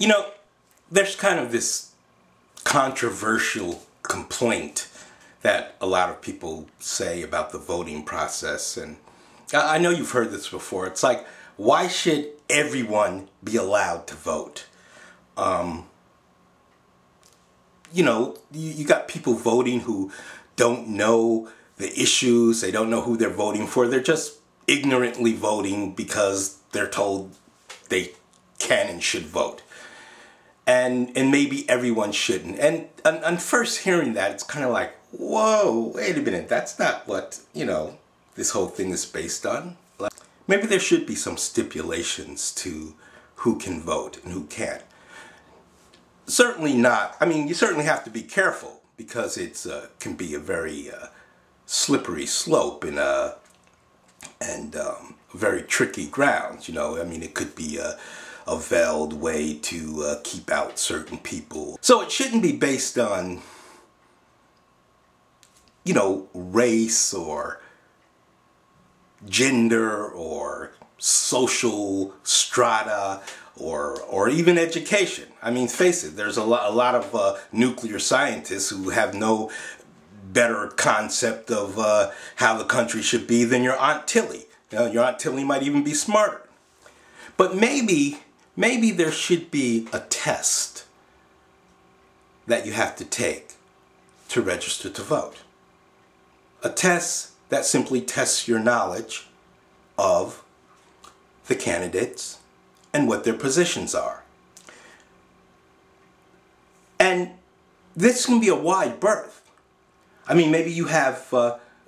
You know, there's kind of this controversial complaint that a lot of people say about the voting process, and I know you've heard this before. It's like, why should everyone be allowed to vote? You know, you got people voting who don't know the issues, they don't know who they're voting for, they're just ignorantly voting because they're told they can and should vote. And maybe everyone shouldn't. And on first hearing that, it's kind of like, whoa, wait a minute, that's not what, you know, this whole thing is based on. Like, maybe there should be some stipulations to who can vote and who can't. Certainly not. I mean, you certainly have to be careful because it's can be a very slippery slope and very tricky grounds. You know, I mean, it could be a veiled way to keep out certain people. So it shouldn't be based on, you know, race or gender or social strata or even education. I mean, face it, there's a lot of nuclear scientists who have no better concept of how the country should be than your Aunt Tilly. You know, your Aunt Tilly might even be smarter. But maybe there should be a test that you have to take to register to vote. A test that simply tests your knowledge of the candidates and what their positions are. And this can be a wide berth. I mean, maybe you have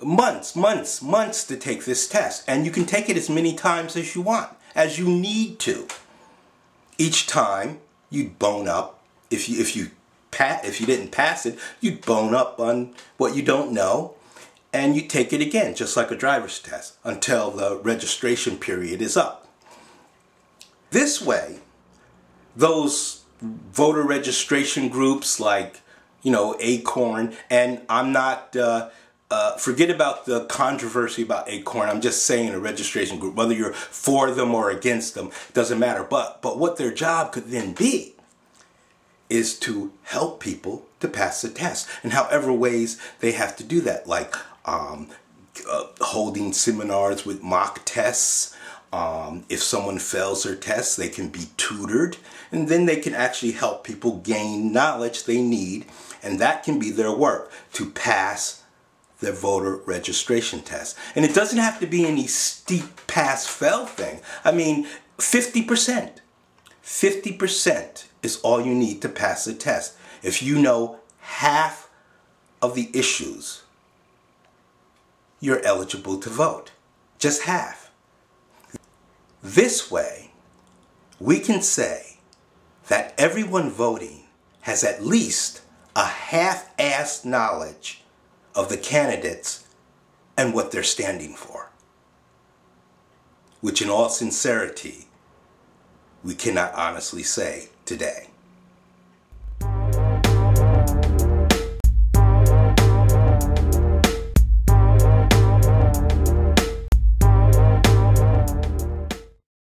months to take this test, and you can take it as many times as you want, as you need to. Each time you'd bone up. If you didn't pass it, you'd bone up on what you don't know, and you take it again, just like a driver's test, until the registration period is up. This way, those voter registration groups like, you know, Acorn, and I'm not, forget about the controversy about Acorn, I'm just saying a registration group, whether you're for them or against them, doesn't matter. But what their job could then be is to help people to pass the test, and however ways they have to do that, like holding seminars with mock tests. If someone fails their tests, they can be tutored, and then they can actually help people gain knowledge they need, and that can be their work, to pass their voter registration test. And it doesn't have to be any steep pass-fail thing. I mean, 50%. 50% is all you need to pass the test. If you know half of the issues, you're eligible to vote. Just half. This way, we can say that everyone voting has at least a half-assed knowledge of the candidates and what they're standing for, which in all sincerity, we cannot honestly say today.